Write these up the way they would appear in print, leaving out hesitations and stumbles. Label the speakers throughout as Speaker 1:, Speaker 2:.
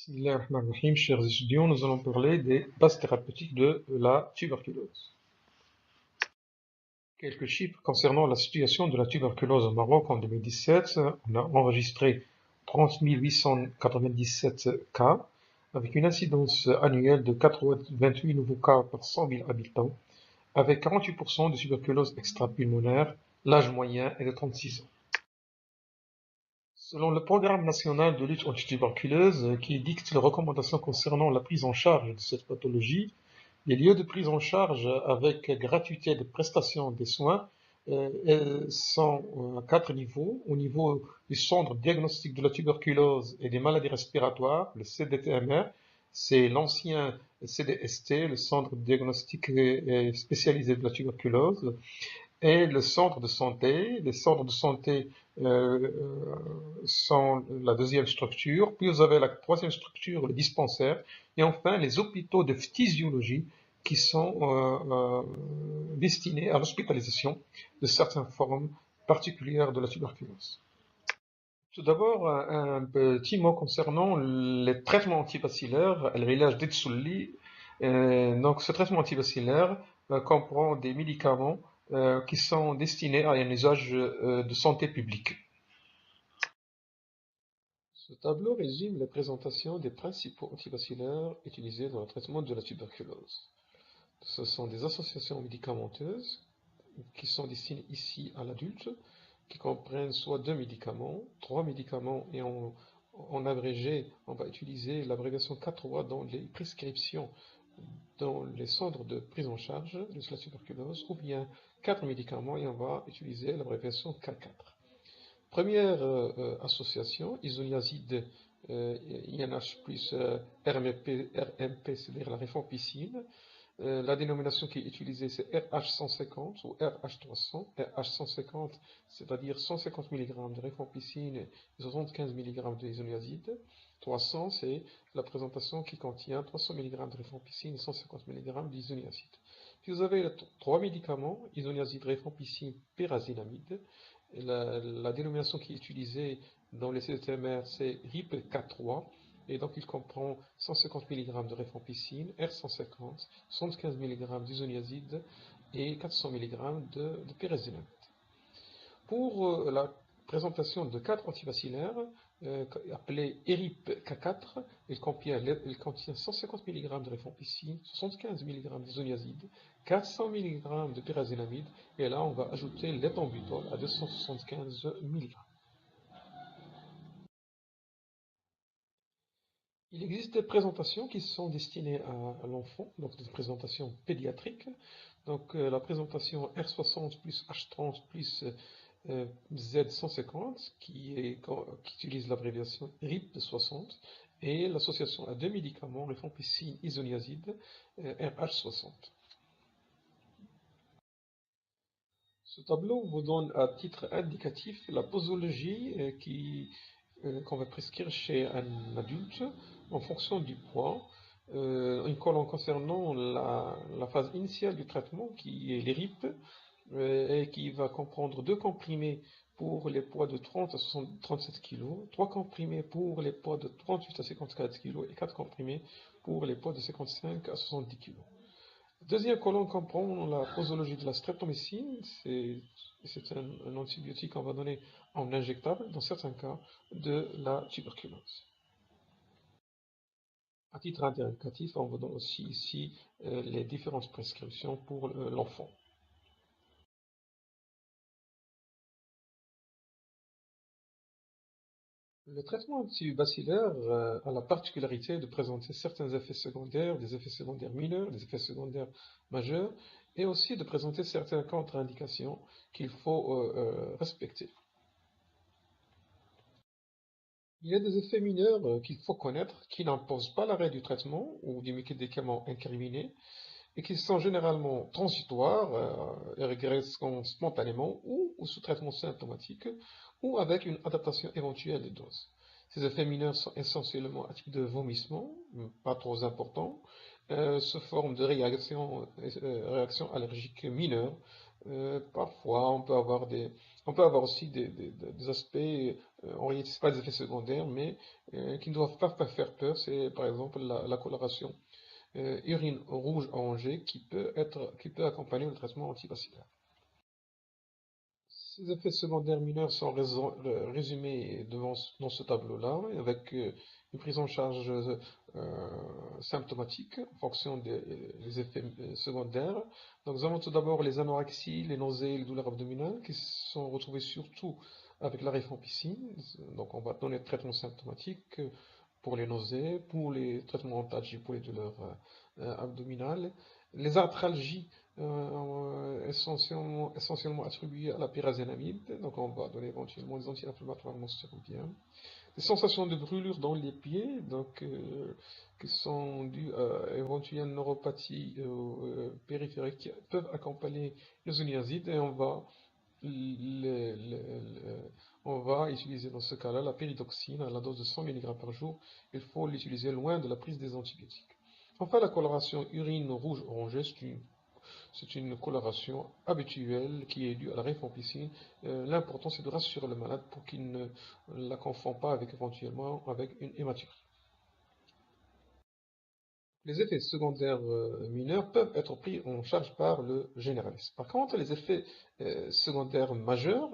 Speaker 1: Bismillahirrahmanirrahim, chers étudiants, nous allons parler des bases thérapeutiques de la tuberculose. Quelques chiffres concernant la situation de la tuberculose au Maroc en 2017. On a enregistré 30 897 cas, avec une incidence annuelle de 28 nouveaux cas par 100 000 habitants, avec 48% de tuberculose extra-pulmonaire. L'âge moyen est de 36 ans. Selon le Programme national de lutte anti-tuberculose, qui dicte les recommandations concernant la prise en charge de cette pathologie, les lieux de prise en charge avec gratuité de prestations des soins sont à 4 niveaux. Au niveau du Centre diagnostic de la tuberculose et des maladies respiratoires, le CDTMR, c'est l'ancien CDST, le Centre diagnostic spécialisé de la tuberculose, et le centre de santé. Les centres de santé sont la deuxième structure, puis vous avez la troisième structure, le dispensaire, et enfin les hôpitaux de physiologie qui sont destinés à l'hospitalisation de certaines formes particulières de la tuberculose. Tout d'abord, un petit mot concernant les traitements antibacillaires, العلاج ضد السل. Donc, ce traitement antibacillaire comprend des médicaments qui sont destinés à un usage de santé publique. Ce tableau résume la présentation des principaux antibacillaires utilisés dans le traitement de la tuberculose. Ce sont des associations médicamenteuses qui sont destinées ici à l'adulte, qui comprennent soit 2 médicaments, 3 médicaments, et en abrégé, on va utiliser l'abréviation K3 dans les prescriptions dans les centres de prise en charge de la tuberculose, ou bien 4 médicaments et on va utiliser l'abréviation K4. Première association, isoniazide INH plus RMP, c'est-à-dire la rifampicine. La dénomination qui est utilisée, c'est RH150 ou RH300. RH150, c'est-à-dire 150 mg de rifampicine et 75 mg de isoniazide. 300, c'est la présentation qui contient 300 mg de rifampicine et 150 mg d'isoniazide. Puis vous avez 3 médicaments, isoniazide, rifampicine, pyrazinamide. La dénomination qui est utilisée dans les CTMR, c'est RIP-K3. Et donc il comprend 150 mg de rifampicine, R150, 75 mg d'isoniazide et 400 mg de pyrazinamide. Pour la présentation de 4 antibacillaires, appelé ERIP-K4, il contient 150 mg de rifampicine, 75 mg d'isoniazide, 400 mg de pyrazinamide, et là on va ajouter l'éthambutol à 275 mg. Il existe des présentations qui sont destinées à l'enfant, donc des présentations pédiatriques. Donc la présentation R60 plus H30 plus Z150 qui utilise l'abréviation RIP60 et l'association à 2 médicaments, rifampicine isoniazide RH60. Ce tableau vous donne à titre indicatif la posologie qu'on va prescrire chez un adulte en fonction du poids. Une colonne concernant la phase initiale du traitement qui est les RIP et qui va comprendre 2 comprimés pour les poids de 30 à 37 kg, 3 comprimés pour les poids de 38 à 54 kg et 4 comprimés pour les poids de 55 à 70 kg. Deuxième colonne comprend la posologie de la streptomycine. C'est un antibiotique qu'on va donner en injectable dans certains cas de la tuberculose. À titre indicatif, on vous donne aussi ici les différentes prescriptions pour l'enfant. Le traitement antibacillaire a la particularité de présenter certains effets secondaires, des effets secondaires mineurs, des effets secondaires majeurs, et aussi de présenter certaines contre-indications qu'il faut respecter. Il y a des effets mineurs qu'il faut connaître, qui n'imposent pas l'arrêt du traitement ou du médicament incriminé, et qui sont généralement transitoires et régresseront spontanément ou sous traitement symptomatique ou avec une adaptation éventuelle des doses. Ces effets mineurs sont essentiellement à type de vomissement, pas trop important, sous forme de réaction allergique mineure. Parfois, on peut avoir des On peut avoir aussi des aspects, en réalité, ce pas des effets secondaires, mais qui ne doivent pas faire peur. C'est par exemple la coloration urine rouge orangé qui peut accompagner le traitement antivacillaire. Ces effets secondaires mineurs sont résumés dans ce tableau-là, avec une prise en charge symptomatique en fonction des effets secondaires. Donc, nous avons tout d'abord les anorexies, les nausées, les douleurs abdominales, qui sont retrouvées surtout avec la rifampicine. Donc, on va donner le traitement symptomatique pour les nausées, pour les traitements antalgiques, pour les douleurs abdominales. Les arthralgies essentiellement attribuées à la pyrazénamide, donc on va donner éventuellement des anti-inflammatoires non stéroïdiens. Des sensations de brûlure dans les pieds, donc qui sont dues à éventuelles neuropathies périphériques qui peuvent accompagner les zoniazides, et le- le- on va utiliser dans ce cas-là la pyridoxine à la dose de 100 mg par jour. Il faut l'utiliser loin de la prise des antibiotiques. Enfin, la coloration urine rouge-orangé, c'est une coloration habituelle qui est due à la rifampicine. L'important, c'est de rassurer le malade pour qu'il ne la confond pas éventuellement avec une hématurie. Les effets secondaires mineurs peuvent être pris en charge par le généraliste. Par contre, les effets secondaires majeurs,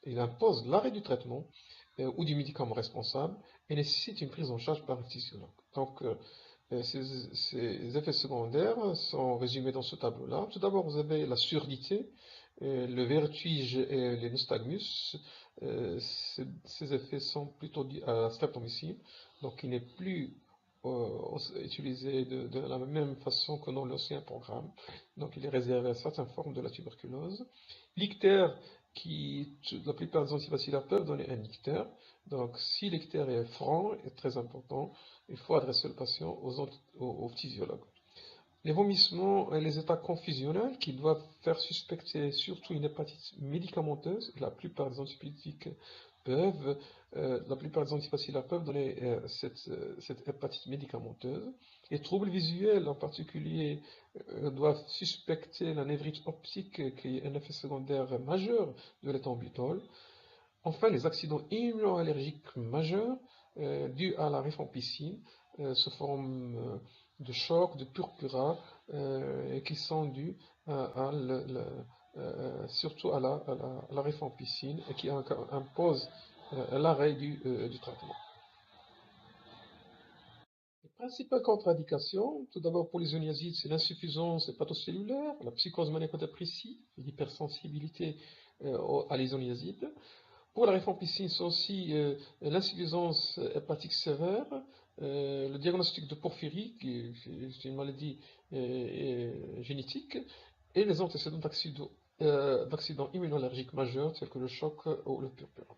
Speaker 1: ils imposent l'arrêt du traitement ou du médicament responsable et nécessitent une prise en charge par un physiologue. Donc, ces effets secondaires sont résumés dans ce tableau-là. Tout d'abord, vous avez la surdité, le vertige et les nystagmus. Ces effets sont plutôt dus à la streptomycine, donc il n'est plus utilisé de la même façon que dans l'ancien programme. Donc il est réservé à certaines formes de la tuberculose. L'ictère, la plupart des antivacillaires peuvent donner un ictère. Donc si l'ictère est franc, est très important, il faut adresser le patient aux physiologues. Les vomissements et les états confusionnels qui doivent faire suspecter surtout une hépatite médicamenteuse. La plupart des antibiotiques la plupart des antivacillaires peuvent donner cette hépatite médicamenteuse. Les troubles visuels en particulier doivent suspecter la névrite optique qui est un effet secondaire majeur de l'éthambutol. Enfin, les accidents immunoallergiques majeurs dus à la rifampicine sous forme de choc, de purpura, et qui sont dus surtout à la rifampicine et qui imposent l'arrêt du traitement. Les principales contre-indications, tout d'abord pour les zoniazides, c'est l'insuffisance hépatocellulaire, la psychose maniaco-dépressive, l'hypersensibilité à l'isoniazide. Pour la rifampicine, c'est aussi l'insuffisance hépatique sévère, le diagnostic de porphyrie, qui est une maladie génétique, et les antécédents d'accidents immunologiques majeurs tels que le choc ou le purpura.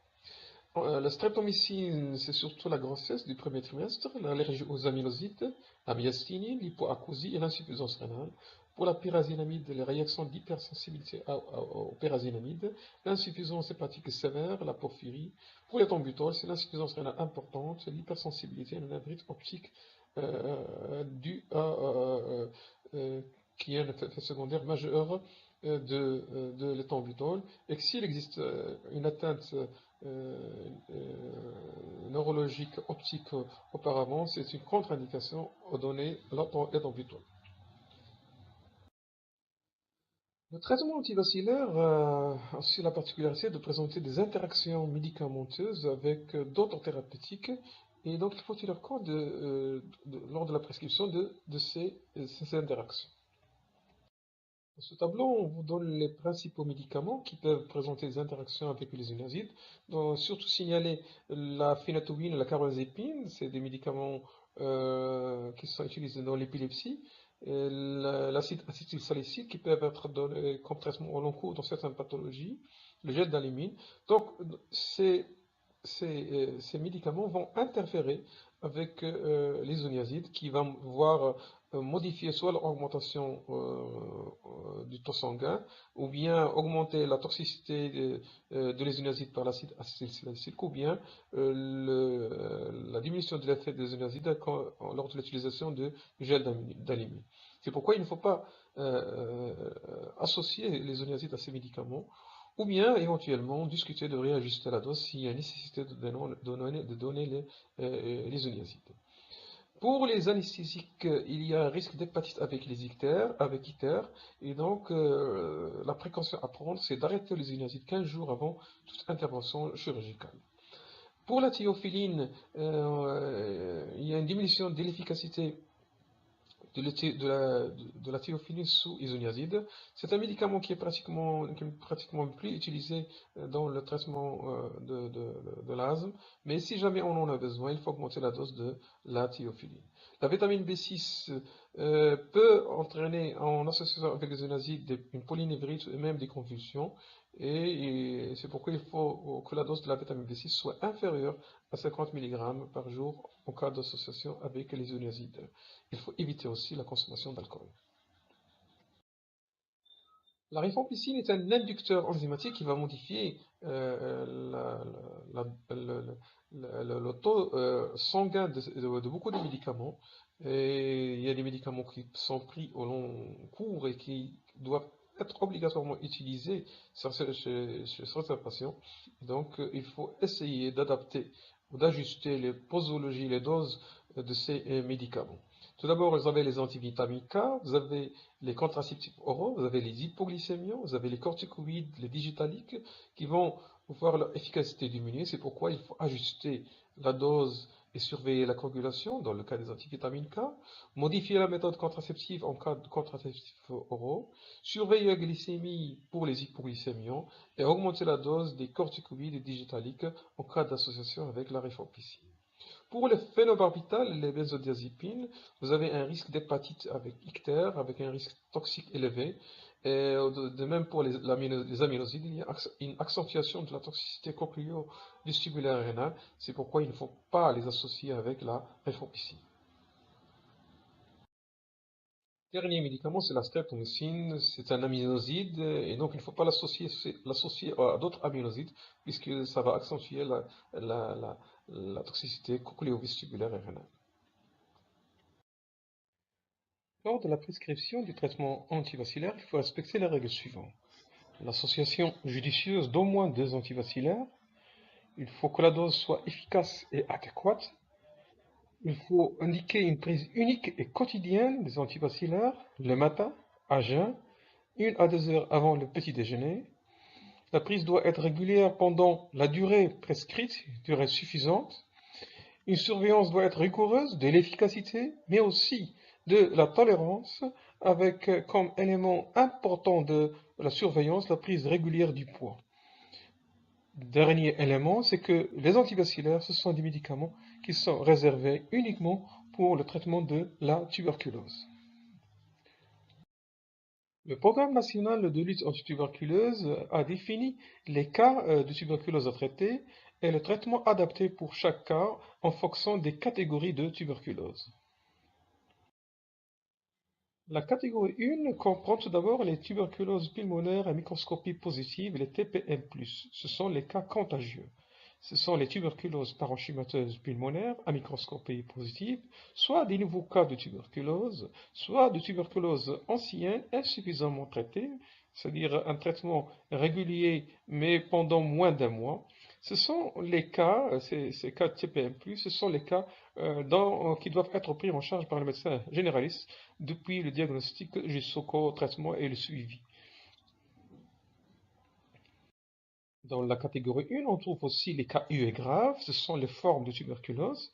Speaker 1: La streptomycine, c'est surtout la grossesse du premier trimestre, l'allergie aux amylosides, la myasthénie, l'hypoacousie et l'insuffisance rénale. Pour la pyrazinamide, les réactions d'hypersensibilité au pyrazinamide, l'insuffisance hépatique sévère, la porphyrie. Pour l'éthambutol, c'est l'insuffisance rénale importante, l'hypersensibilité et la névrite optique due qui est un effet secondaire majeur de l'éthambutol, et que s'il existe une atteinte neurologique optique auparavant, c'est une contre-indication aux données l'éthambutol. Le traitement antivacillaire a aussi la particularité de présenter des interactions médicamenteuses avec d'autres thérapeutiques, et donc il faut tenir compte lors de la prescription de ces interactions. Dans ce tableau, on vous donne les principaux médicaments qui peuvent présenter des interactions avec les isoniazides. Donc, surtout signaler la phénatoïne et la carbamazépine, c'est des médicaments qui sont utilisés dans l'épilepsie. L'acide acétylsalicyle qui peuvent être donné comme traitement au long cours dans certaines pathologies. Le gel d'alimine. Donc, ces médicaments vont interférer avec les isoniazides qui vont voir modifier soit l'augmentation du taux sanguin, ou bien augmenter la toxicité de l'isoniazide par l'acide acétylsalicylique, ou bien la diminution de l'effet des isoniazides lors de l'utilisation de gel d'alimine. C'est pourquoi il ne faut pas associer les isoniazides à ces médicaments. ou bien éventuellement discuter de réajuster la dose s'il y a nécessité de donner les oniazides. Pour les anesthésiques, il y a un risque d'hépatite avec ictère, et donc la précaution à prendre, c'est d'arrêter les oniazides 15 jours avant toute intervention chirurgicale. Pour la thiophiline, il y a une diminution de l'efficacité de la théophiline sous isoniazide. C'est un médicament qui est pratiquement plus utilisé dans le traitement de l'asthme, mais si jamais on en a besoin, il faut augmenter la dose de la théophiline. La vitamine B6 peut entraîner, en association avec l'isoniazide, une polynévrite et même des convulsions, et c'est pourquoi il faut que la dose de la vitamine B6 soit inférieure à 50 mg par jour en cas d'association avec les isoniazides. Il faut éviter aussi la consommation d'alcool. La rifampicine est un inducteur enzymatique qui va modifier le taux sanguin de beaucoup de médicaments. Et il y a des médicaments qui sont pris au long cours et qui doivent être obligatoirement utilisés chez certains patients. Donc il faut essayer d'adapter ou d'ajuster les posologies, les doses de ces médicaments. Tout d'abord, vous avez les antivitamines K, vous avez les contraceptifs oraux, vous avez les hypoglycémiants, vous avez les corticoïdes, les digitaliques, qui vont voir leur efficacité diminuer. C'est pourquoi il faut ajuster la dose et surveiller la coagulation dans le cas des antivitamines K, modifier la méthode contraceptive en cas de contraceptifs oraux, surveiller la glycémie pour les hypoglycémiants et augmenter la dose des corticoïdes et digitaliques en cas d'association avec la rifampicine. Pour le phénobarbital, les benzodiazépines, vous avez un risque d'hépatite avec ictère, avec un risque toxique élevé. Et de même pour les aminosides, il y a une accentuation de la toxicité cochléo-vestibulaire rénale. C'est pourquoi il ne faut pas les associer avec la rifampicine. Dernier médicament, c'est la streptomycine. C'est un aminoside et donc il ne faut pas l'associer à d'autres aminosides puisque ça va accentuer la toxicité cochléo-vestibulaire et rénale. Lors de la prescription du traitement antivacillaire, il faut respecter les règles suivantes. L'association judicieuse d'au moins 2 antivacillaires. Il faut que la dose soit efficace et adéquate. Il faut indiquer une prise unique et quotidienne des antivacillaires le matin, à jeun, 1 à 2 heures avant le petit déjeuner. La prise doit être régulière pendant la durée prescrite, durée suffisante. Une surveillance doit être rigoureuse de l'efficacité, mais aussi de la tolérance, avec comme élément important de la surveillance la prise régulière du poids. Dernier élément, c'est que les antivacillaires, ce sont des médicaments qui sont réservés uniquement pour le traitement de la tuberculose. Le Programme national de lutte antituberculeuse a défini les cas de tuberculose à traiter et le traitement adapté pour chaque cas en fonction des catégories de tuberculose. La catégorie 1 comprend tout d'abord les tuberculoses pulmonaires à microscopie positive, les TPM+. Ce sont les cas contagieux. Ce sont les tuberculoses parenchymateuses pulmonaires à microscopie positive, soit des nouveaux cas de tuberculose, soit de tuberculose ancienne insuffisamment traitée, c'est-à-dire un traitement régulier mais pendant moins d'1 mois. Ce sont les cas, ces cas de TPM+, ce sont les cas qui doivent être pris en charge par le médecin généraliste depuis le diagnostic jusqu'au traitement et le suivi. Dans la catégorie 1, on trouve aussi les cas aiguës graves, ce sont les formes de tuberculose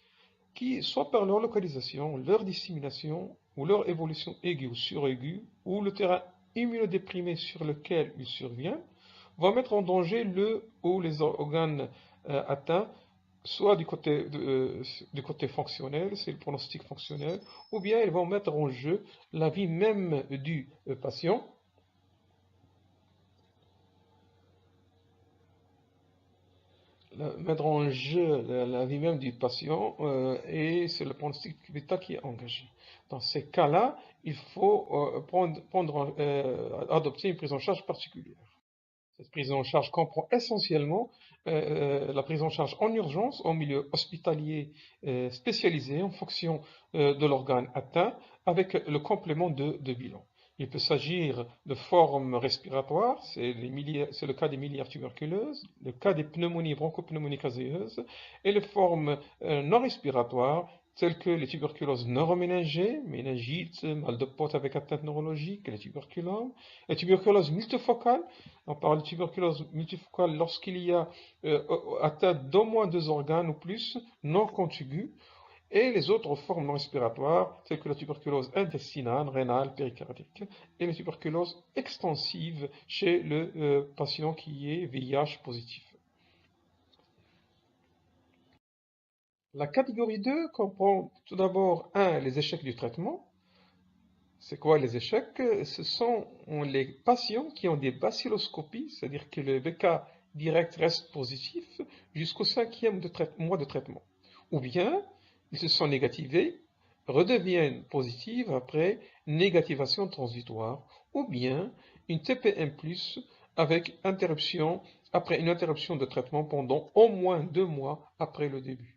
Speaker 1: qui, soit par leur localisation, leur dissémination, ou leur évolution aiguë ou suraiguë, ou le terrain immunodéprimé sur lequel il survient, vont mettre en danger le ou les organes atteints, soit du côté fonctionnel, c'est le pronostic fonctionnel, ou bien ils vont mettre en jeu la vie même du patient. Mettre en jeu la vie même du patient et c'est le pronostic vital qui est engagé. Dans ces cas-là, il faut adopter une prise en charge particulière. Cette prise en charge comprend essentiellement la prise en charge en urgence en milieu hospitalier spécialisé en fonction de l'organe atteint avec le complément de bilan. Il peut s'agir de formes respiratoires, c'est le cas des miliaires tuberculeuses, le cas des pneumonies bronchopneumoniques caséeuses, et les formes non respiratoires, telles que les tuberculoses neuroméningées, méningite, mal de Pott avec atteinte neurologique, les tuberculomes, les tuberculoses multifocales. On parle de tuberculose multifocale lorsqu'il y a atteinte d'au moins 2 organes ou plus non contigus, et les autres formes non respiratoires, telles que la tuberculose intestinale, rénale, péricardique, et la tuberculose extensive chez le patient qui est VIH positif. La catégorie 2 comprend tout d'abord les échecs du traitement. C'est quoi les échecs? Ce sont les patients qui ont des bacilloscopies, c'est-à-dire que le BK direct reste positif jusqu'au 5e mois de traitement. Ou bien, ils se sont négativés, redeviennent positifs après négativation transitoire, ou bien une TPM+, avec interruption, après une interruption de traitement pendant au moins 2 mois après le début.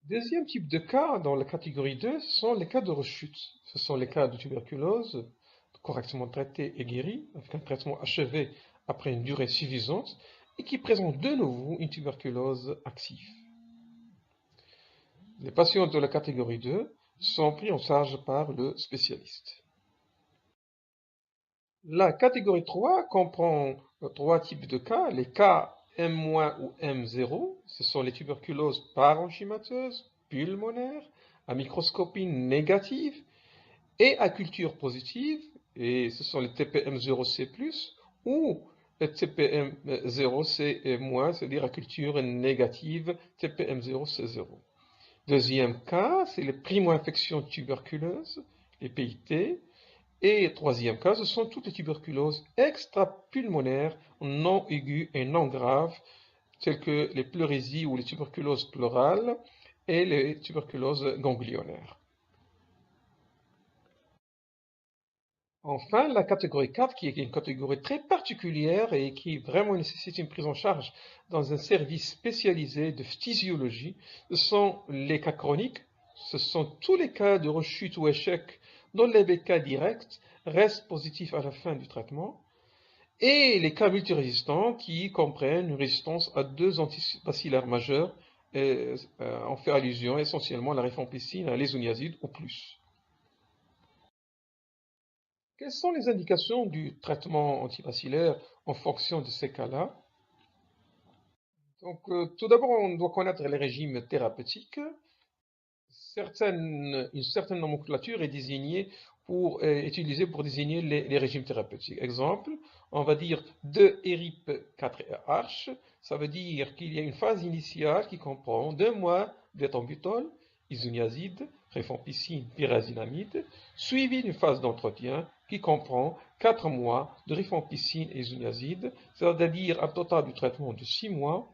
Speaker 1: Deuxième type de cas dans la catégorie 2, ce sont les cas de rechute. Ce sont les cas de tuberculose correctement traités et guéris, avec un traitement achevé après une durée suffisante, et qui présentent de nouveau une tuberculose active. Les patients de la catégorie 2 sont pris en charge par le spécialiste. La catégorie 3 comprend 3 types de cas. Les cas M- ou M0, ce sont les tuberculoses parenchymateuses, pulmonaires, à microscopie négative et à culture positive, et ce sont les TPM0C+, ou les TPM0C-, c'est-à-dire à culture négative, TPM0C0. Deuxième cas, c'est les primo-infections tuberculeuses, les PIT. Et troisième cas, ce sont toutes les tuberculoses extrapulmonaires non aiguës et non graves, telles que les pleurésies ou les tuberculoses pleurales et les tuberculoses ganglionnaires. Enfin, la catégorie 4, qui est une catégorie très particulière et qui vraiment nécessite une prise en charge dans un service spécialisé de physiologie, ce sont les cas chroniques. Ce sont tous les cas de rechute ou échec dont les BK directs restent positifs à la fin du traitement, et les cas multirésistants qui comprennent une résistance à 2 antibacillaires majeurs, et on fait allusion essentiellement à la rifampicine, à l'isoniazide ou plus. Quelles sont les indications du traitement antibacillaire en fonction de ces cas-là? Donc, tout d'abord, on doit connaître les régimes thérapeutiques. Une certaine nomenclature est utilisée pour désigner les régimes thérapeutiques. Exemple, on va dire 2 ERIP 4RH, ça veut dire qu'il y a une phase initiale qui comprend 2 mois d'éthambutol, isoniazide, rifampicine, pyrazinamide, suivie d'une phase d'entretien qui comprend 4 mois de rifampicine et isoniazide, c'est-à-dire un total du traitement de 6 mois.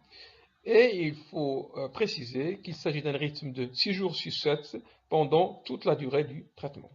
Speaker 1: Et il faut préciser qu'il s'agit d'un rythme de 6 jours sur 7 pendant toute la durée du traitement.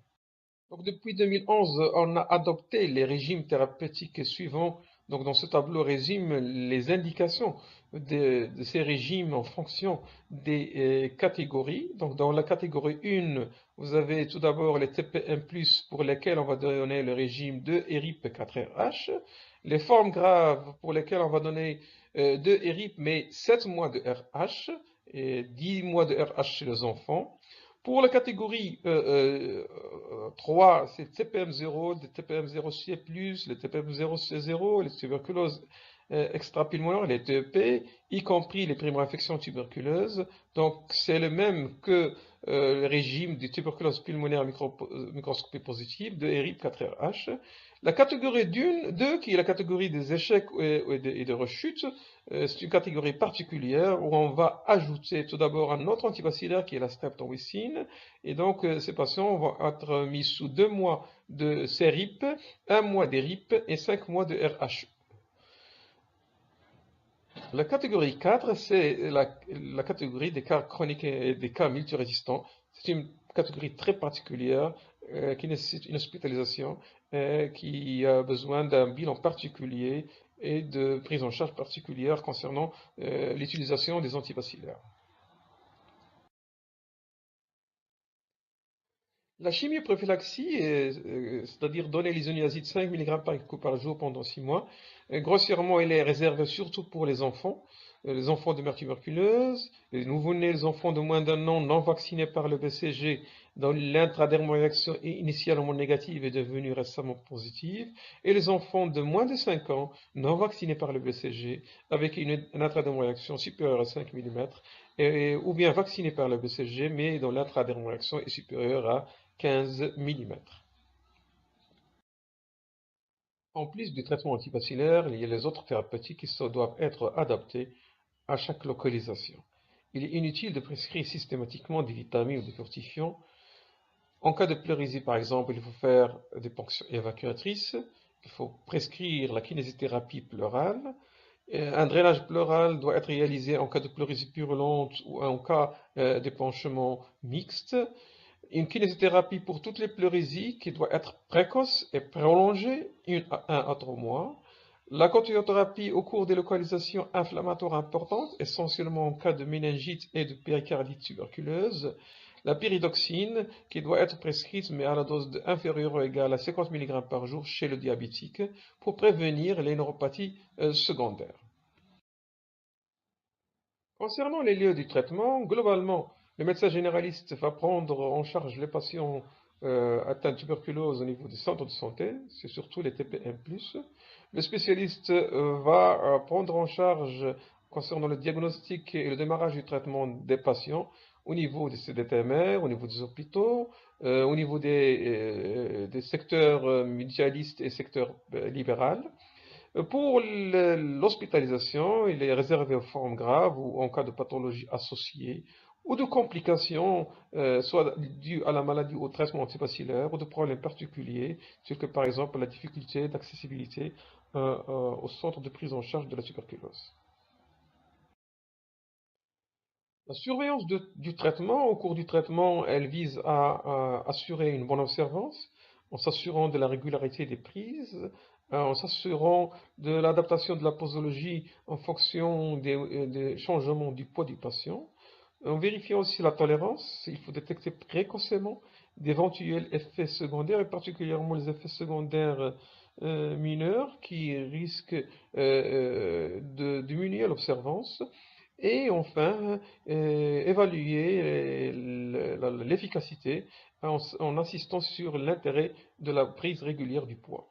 Speaker 1: Donc, depuis 2011, on a adopté les régimes thérapeutiques suivants. Donc, dans ce tableau résume les indications de ces régimes en fonction des catégories. Donc, dans la catégorie 1, vous avez tout d'abord les TPM+, pour lesquels on va donner le régime de ERIP-4RH. Les formes graves pour lesquelles on va donner 2 ERIP, mais 7 mois de RH et 10 mois de RH chez les enfants. Pour la catégorie 3, c'est TPM0, les TPM0C+, les TPM0C0, les tuberculoses extrapulmonaires, les TEP, y compris les primo-infections tuberculeuses. Donc, c'est le même que le régime des tuberculoses pulmonaires microscopie positive de ERIP-4RH. La catégorie 2, qui est la catégorie des échecs et de rechutes, c'est une catégorie particulière où on va ajouter tout d'abord un autre antibacillaire qui est la streptomycine. Et donc, ces patients vont être mis sous 2 mois de CRIP, 1 mois d'ERIP et 5 mois de RH. La catégorie 4, c'est la catégorie des cas chroniques et des cas multirésistants. C'est une catégorie très particulière qui nécessite une hospitalisation, qui a besoin d'un bilan particulier et de prise en charge particulière concernant l'utilisation des antibacillaires. La chimioprophylaxie, c'est-à-dire donner l'isoniazide 5 mg par jour pendant 6 mois, grossièrement, elle est réservée surtout pour les enfants de mère tuberculeuse, les nouveau-nés, les enfants de moins d'un an non vaccinés par le BCG, dont l'intradermoréaction initialement négative est devenue récemment positive, et les enfants de moins de 5 ans non vaccinés par le BCG, avec une intradermoréaction supérieure à 5 mm, ou bien vaccinés par le BCG, mais dont l'intradermoréaction est supérieure à 15 mm. En plus du traitement antibactériaire, il y a les autres thérapeutiques qui doivent être adaptés à chaque localisation. Il est inutile de prescrire systématiquement des vitamines ou des fortifiants. En cas de pleurésie, par exemple, il faut faire des ponctions évacuatrices. Il faut prescrire la kinésithérapie pleurale. Un drainage pleural doit être réalisé en cas de pleurésie purulente ou en cas d'épanchement mixte. Une kinésithérapie pour toutes les pleurésies qui doit être précoce et prolongée 1 à 3 mois. La corticothérapie au cours des localisations inflammatoires importantes, essentiellement en cas de méningite et de péricardite tuberculeuse. La pyridoxine qui doit être prescrite mais à la dose inférieure ou égale à 50 mg par jour chez le diabétique pour prévenir les neuropathies secondaires. Concernant les lieux du traitement, globalement, le médecin généraliste va prendre en charge les patients atteints de tuberculose au niveau des centres de santé, c'est surtout les TPM+. Le spécialiste va prendre en charge, concernant le diagnostic et le démarrage du traitement des patients, au niveau des CDTMR, au niveau des hôpitaux, au niveau des secteurs mutualistes et secteurs libéraux. Pour l'hospitalisation, il est réservé aux formes graves ou en cas de pathologie associée ou de complications, soit dues à la maladie ou au traitement antibactériaire ou de problèmes particuliers, tels que par exemple la difficulté d'accessibilité au centre de prise en charge de la tuberculose. La surveillance du traitement, au cours du traitement, elle vise à assurer une bonne observance, en s'assurant de la régularité des prises, en s'assurant de l'adaptation de la posologie en fonction des changements du poids du patient, en vérifiant aussi la tolérance. Il faut détecter précocement d'éventuels effets secondaires, et particulièrement les effets secondaires mineurs qui risquent de diminuer l'observance. Et enfin, évaluer l'efficacité en insistant sur l'intérêt de la prise régulière du poids.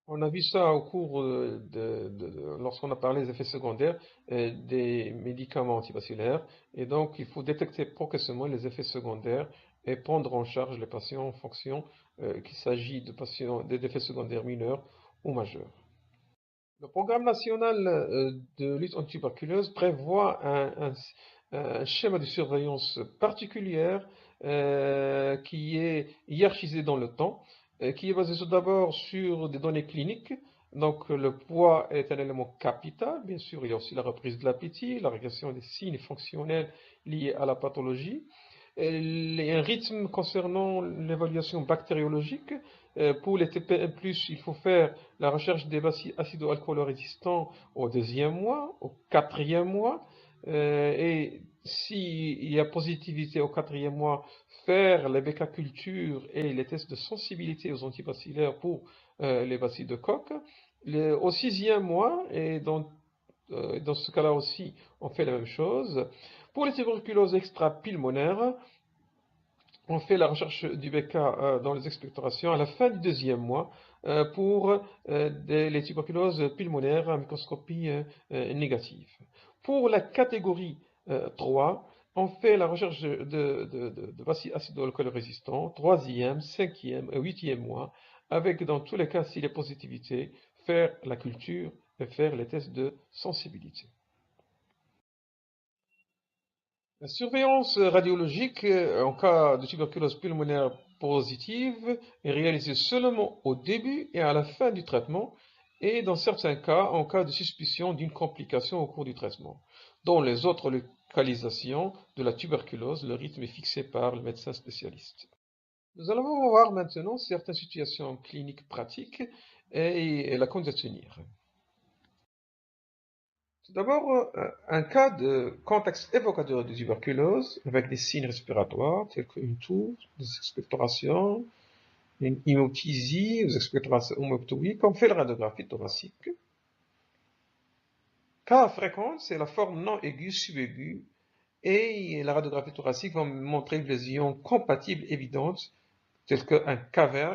Speaker 1: On a vu ça au cours lorsqu'on a parlé des effets secondaires des médicaments antibactériaires. Et donc, il faut détecter précocement les effets secondaires et prendre en charge les patients en fonction qu'il s'agit de patients d'effets secondaires mineurs ou majeurs. Le programme national de lutte anti-tuberculose prévoit un schéma de surveillance particulière qui est hiérarchisé dans le temps, qui est basé tout d'abord sur des données cliniques. Donc le poids est un élément capital. Bien sûr, il y a aussi la reprise de l'appétit, la régression des signes fonctionnels liés à la pathologie. Il y a un rythme concernant l'évaluation bactériologique. Pour les TPM+, il faut faire la recherche des bacilles acido-alcoolo-résistants au 2e mois, au 4e mois. Et s'il y a positivité au 4e mois, faire les BK-cultures et les tests de sensibilité aux antibactériaires pour les bacilles de Koch. Au 6e mois, et dans ce cas-là aussi, on fait la même chose. Pour les tuberculoses extra-pulmonaires, on fait la recherche du BK dans les expectorations à la fin du 2e mois pour les tuberculoses pulmonaires à microscopie négative. Pour la catégorie 3, on fait la recherche de bacilles acido-alcool résistants, 3e, 5e et 8e mois, avec dans tous les cas, s'il y a positivité, faire la culture et faire les tests de sensibilité. La surveillance radiologique en cas de tuberculose pulmonaire positive est réalisée seulement au début et à la fin du traitement et dans certains cas en cas de suspicion d'une complication au cours du traitement. Dans les autres localisations de la tuberculose, le rythme est fixé par le médecin spécialiste. Nous allons voir maintenant certaines situations cliniques pratiques et la conduite à tenir. Tout d'abord, un cas de contexte évocateur de tuberculose avec des signes respiratoires tels qu'une toux, des expectorations, une hémoptysie, des expectorations hémoptyliques, on fait la radiographie thoracique. Cas fréquent, c'est la forme non aiguë subaiguë et la radiographie thoracique va montrer une lésion compatible évidente telle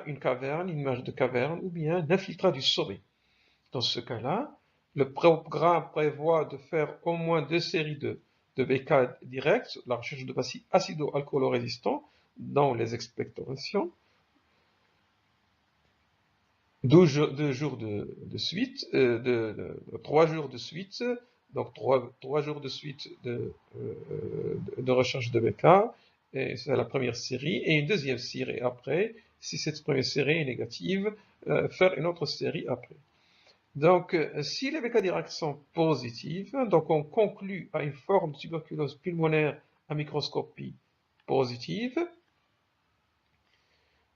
Speaker 1: une caverne, une image de caverne ou bien un infiltrat du sommet. Dans ce cas-là, le programme prévoit de faire au moins 2 séries de BK directs, la recherche de bacilles acido-alcoolo-résistants dans les expectorations, 3 jours de suite, donc 3 jours de suite de recherche de BK, et c'est la première série, et une deuxième série après, si cette première série est négative, faire une autre série après. Donc, si les BK directs sont positives, donc on conclut à une forme de tuberculose pulmonaire à microscopie positive.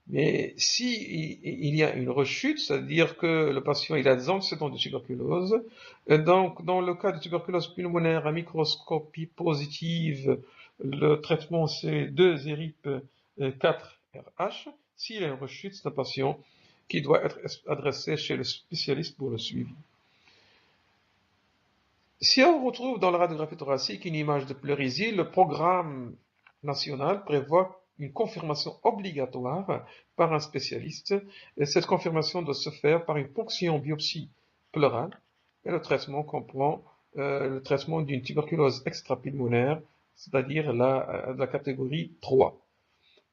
Speaker 1: Mais si il y a une rechute, c'est-à-dire que le patient il a des antécédents de tuberculose, donc dans le cas de tuberculose pulmonaire à microscopie positive, le traitement c'est 2-ERIP 4-RH. S'il y a une rechute, c'est un patient qui doit être adressé chez le spécialiste pour le suivi. Si on retrouve dans la radiographie thoracique une image de pleurésie, le programme national prévoit une confirmation obligatoire par un spécialiste. Et cette confirmation doit se faire par une ponction biopsie pleurale. Et le traitement comprend le traitement d'une tuberculose extrapulmonaire, c'est-à-dire la catégorie 3.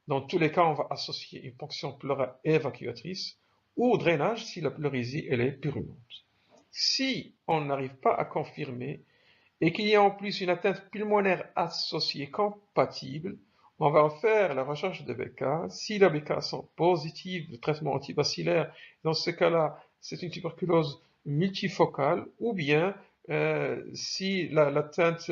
Speaker 1: Dans tous les cas, on va associer une ponction pleurale évacuatrice ou drainage si la pleurésie elle est purulente. Si on n'arrive pas à confirmer et qu'il y a en plus une atteinte pulmonaire associée compatible, on va faire la recherche de BK. Si les BK sont positives, le traitement antibacillaire, dans ce cas-là, c'est une tuberculose multifocale, ou bien si l'atteinte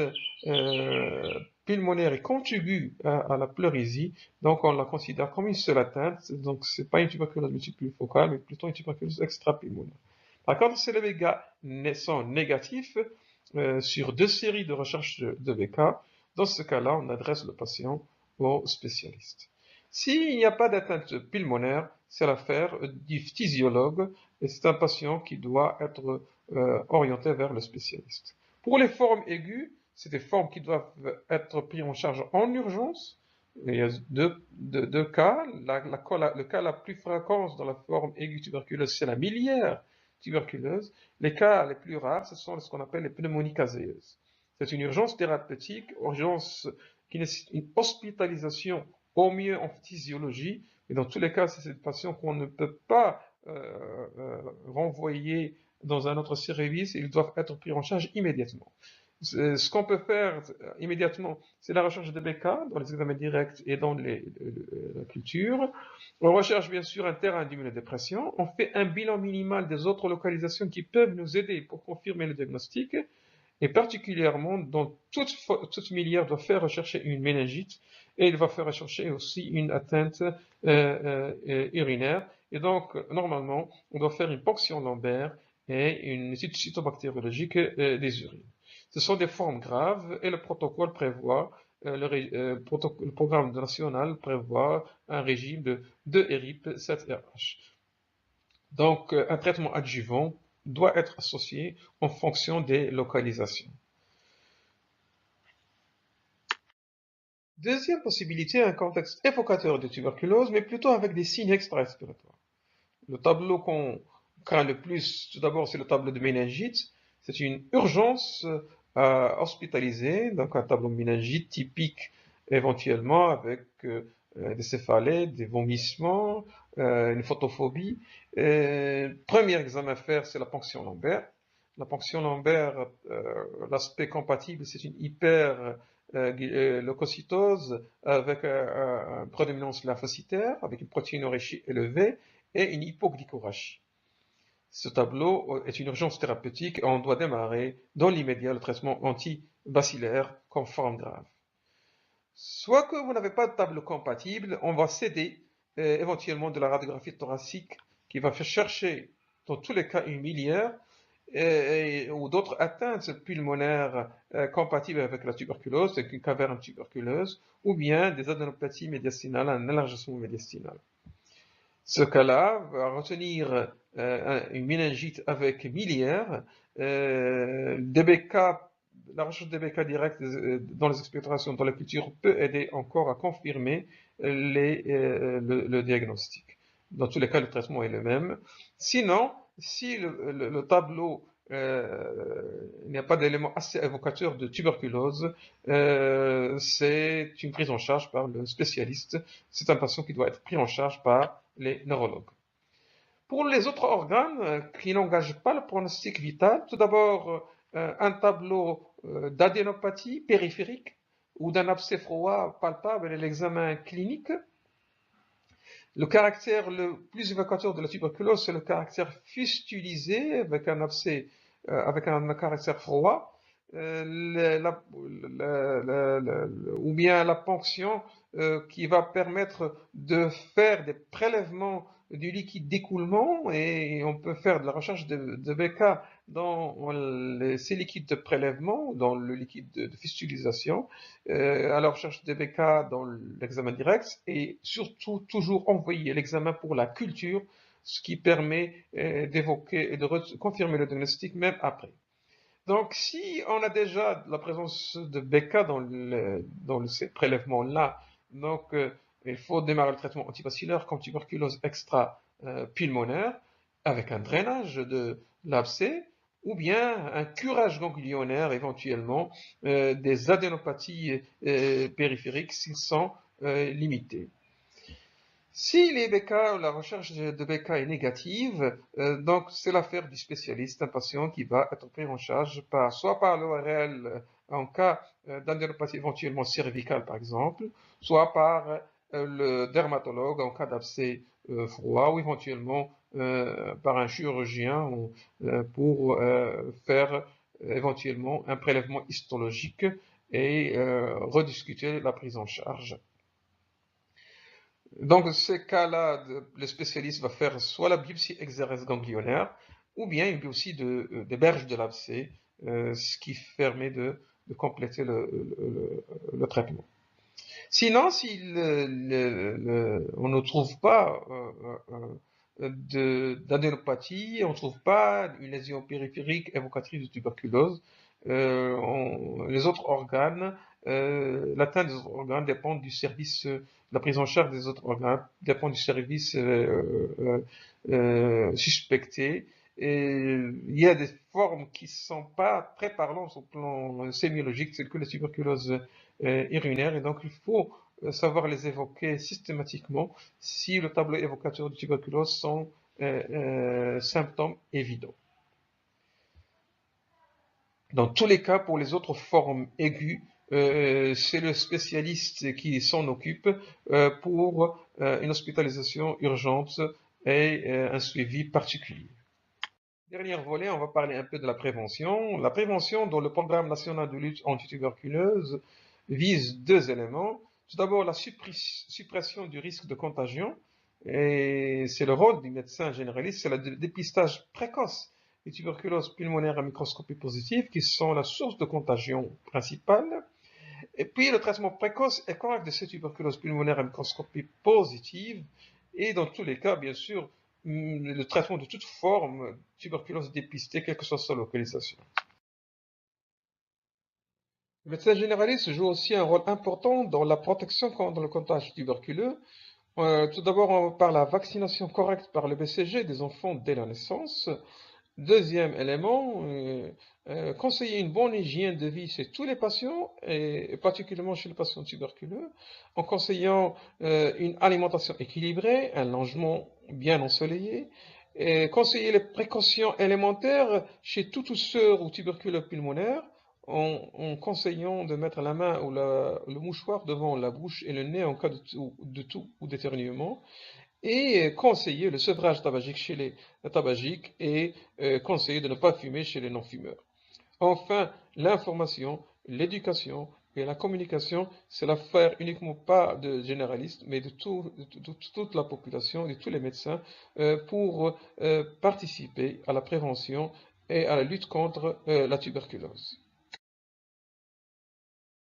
Speaker 1: pulmonaire est contiguë à la pleurésie, donc on la considère comme une seule atteinte, donc ce n'est pas une tuberculose multifocale, mais plutôt une tuberculose extrapulmonaire. Par contre, si les BK sont négatifs, sur 2 séries de recherche de BK, dans ce cas-là, on adresse le patient au spécialiste. S'il n'y a pas d'atteinte pulmonaire, c'est l'affaire du physiologue et c'est un patient qui doit être orienté vers le spécialiste. Pour les formes aiguës, c'est des formes qui doivent être prises en charge en urgence. Il y a deux cas. Le cas la plus fréquent dans la forme aiguë tuberculeuse, c'est la miliaire tuberculeuse. Les cas les plus rares, ce sont ce qu'on appelle les pneumonies caséeuses. C'est une urgence thérapeutique, urgence qui nécessite une hospitalisation au mieux en physiologie, mais dans tous les cas, c'est cette patient qu'on ne peut pas renvoyer dans un autre service, ils doivent être pris en charge immédiatement. Ce qu'on peut faire immédiatement, c'est la recherche de BK dans les examens directs et dans la culture. On recherche bien sûr un terrain d'immunodépression. On fait un bilan minimal des autres localisations qui peuvent nous aider pour confirmer le diagnostic. Et particulièrement, dans toute miliaire doit faire rechercher une méningite et il va faire rechercher aussi une atteinte urinaire. Et donc, normalement, on doit faire une ponction lombaire et une étude cytobactériologique des urines. Ce sont des formes graves et le protocole prévoit, le programme national prévoit un régime de 2-ERIP 7RH. Donc, un traitement adjuvant doit être associé en fonction des localisations. Deuxième possibilité, un contexte évocateur de tuberculose, mais plutôt avec des signes extra-respiratoires. Le tableau qu'on craint le plus, tout d'abord, c'est le tableau de méningite. C'est une urgence hospitalisée, donc un tableau de méningite typique éventuellement avec des céphalées, des vomissements, une photophobie. Premier examen à faire, c'est la ponction lombaire. La ponction lombaire, l'aspect compatible, c'est une hyperleucocytose avec une prédominance lymphocytaire, avec une protéinorachie élevée et une hypoglycorachie. Ce tableau est une urgence thérapeutique et on doit démarrer dans l'immédiat le traitement antibacillaire comme forme grave. Soit que vous n'avez pas de tableau compatible, on va s'aider éventuellement de la radiographie thoracique qui va faire chercher dans tous les cas une miliaire ou d'autres atteintes pulmonaires compatibles avec la tuberculose, c'est une caverne tuberculeuse, ou bien des adénopathies médiastinales, un élargissement médiastinal. Ce cas-là va retenir une méningite avec miliaire, DBK, la recherche DBK directe dans les expectorations dans la culture peut aider encore à confirmer le diagnostic. Dans tous les cas, le traitement est le même. Sinon, si le tableau il n'y a pas d'élément assez évocateur de tuberculose, c'est une prise en charge par le spécialiste. C'est un patient qui doit être pris en charge par les neurologues. Pour les autres organes qui n'engagent pas le pronostic vital, tout d'abord un tableau d'adénopathie périphérique ou d'un abcès froid palpable et l'examen clinique. Le caractère le plus évocateur de la tuberculose, c'est le caractère fustulisé avec un abcès, avec un caractère froid, ou bien la ponction qui va permettre de faire des prélèvements du liquide d'écoulement, et on peut faire de la recherche de BK dans ces liquides de prélèvement, dans le liquide de fistulisation, à la recherche de BK dans l'examen direct, et surtout toujours envoyer l'examen pour la culture, ce qui permet d'évoquer et de confirmer le diagnostic même après. Donc, si on a déjà la présence de BK dans ces prélèvements-là, donc il faut démarrer le traitement antibacillaire comme tuberculose extra-pulmonaire avec un drainage de l'abcès ou bien un curage ganglionnaire éventuellement des adénopathies périphériques s'ils sont limités. Si les BK, la recherche de BK est négative, donc c'est l'affaire du spécialiste, un patient qui va être pris en charge soit par l'ORL en cas d'adénopathie éventuellement cervicale par exemple, soit par le dermatologue en cas d'abcès froid ou éventuellement par un chirurgien pour faire éventuellement un prélèvement histologique et rediscuter la prise en charge. Donc, dans ces cas-là, le spécialiste va faire soit la biopsie exérèse ganglionnaire, ou bien une biopsie des berges de l'abcès, ce qui permet de compléter le traitement. Sinon, si on ne trouve pas d'adénopathie, on ne trouve pas une lésion périphérique évocatrice de tuberculose, les autres organes, l'atteinte des autres organes dépend du service, la prise en charge des autres organes dépend du service suspecté. Et il y a des formes qui ne sont pas très parlantes au plan sémiologique, c'est que la tuberculose urinaire, et donc il faut savoir les évoquer systématiquement si le tableau évocateur de tuberculose sont symptômes évidents. Dans tous les cas, pour les autres formes aiguës, c'est le spécialiste qui s'en occupe pour une hospitalisation urgente et un suivi particulier. Dernier volet, on va parler un peu de la prévention. La prévention dans le programme national de lutte antituberculeuse vise deux éléments. Tout d'abord, la suppression du risque de contagion. Et c'est le rôle du médecin généraliste, c'est le dépistage précoce des tuberculoses pulmonaires à microscopie positive qui sont la source de contagion principale. Et puis, le traitement précoce et correct de ces tuberculoses pulmonaires à microscopie positive. Et dans tous les cas, bien sûr, le traitement de toute forme de tuberculose dépistée, quelle que soit sa localisation. Le médecin généraliste joue aussi un rôle important dans la protection contre le contagion tuberculeux. Tout d'abord, par la vaccination correcte par le BCG des enfants dès la naissance. Deuxième élément, conseiller une bonne hygiène de vie chez tous les patients, et particulièrement chez les patients tuberculeux, en conseillant une alimentation équilibrée, un logement bien ensoleillé, et conseiller les précautions élémentaires chez tout tousseur ou tuberculeux pulmonaire, en conseillant de mettre la main ou le mouchoir devant la bouche et le nez en cas de toux ou d'éternuement, et conseiller le sevrage tabagique chez les tabagiques et conseiller de ne pas fumer chez les non-fumeurs. Enfin, l'information, l'éducation et la communication, c'est l'affaire uniquement pas de généralistes, mais de toute la population, de tous les médecins, pour participer à la prévention et à la lutte contre la tuberculose.